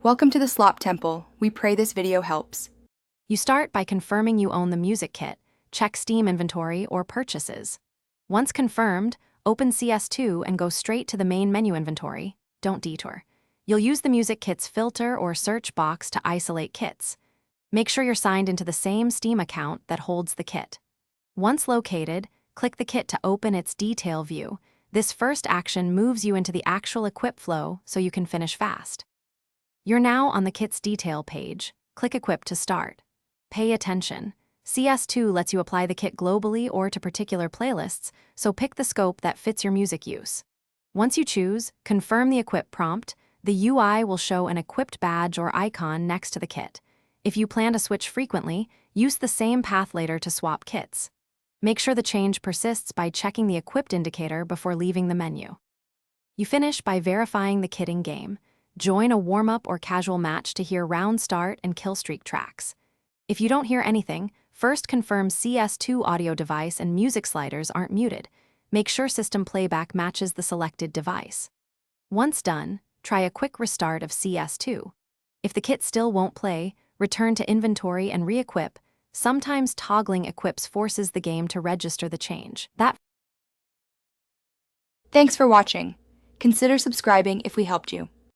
Welcome to the Slop Temple. We pray this video helps. You start by confirming you own the music kit, check Steam inventory or purchases. Once confirmed, open CS2 and go straight to the main menu inventory. Don't detour. You'll use the music kit's filter or search box to isolate kits. Make sure you're signed into the same Steam account that holds the kit. Once located, click the kit to open its detail view. This first action moves you into the actual equip flow so you can finish fast. You're now on the kit's detail page. Click Equip to start. Pay attention. CS2 lets you apply the kit globally or to particular playlists, so pick the scope that fits your music use. Once you choose, confirm the equip prompt. The UI will show an equipped badge or icon next to the kit. If you plan to switch frequently, use the same path later to swap kits. Make sure the change persists by checking the equipped indicator before leaving the menu. You finish by verifying the kit in-game. Join a warm-up or casual match to hear round start and killstreak tracks. If you don't hear anything, first confirm CS2 audio device and music sliders aren't muted. Make sure system playback matches the selected device. Once done, try a quick restart of CS2. If the kit still won't play, return to inventory and re-equip. Sometimes toggling equips forces the game to register the change. Thanks for watching. Consider subscribing if we helped you.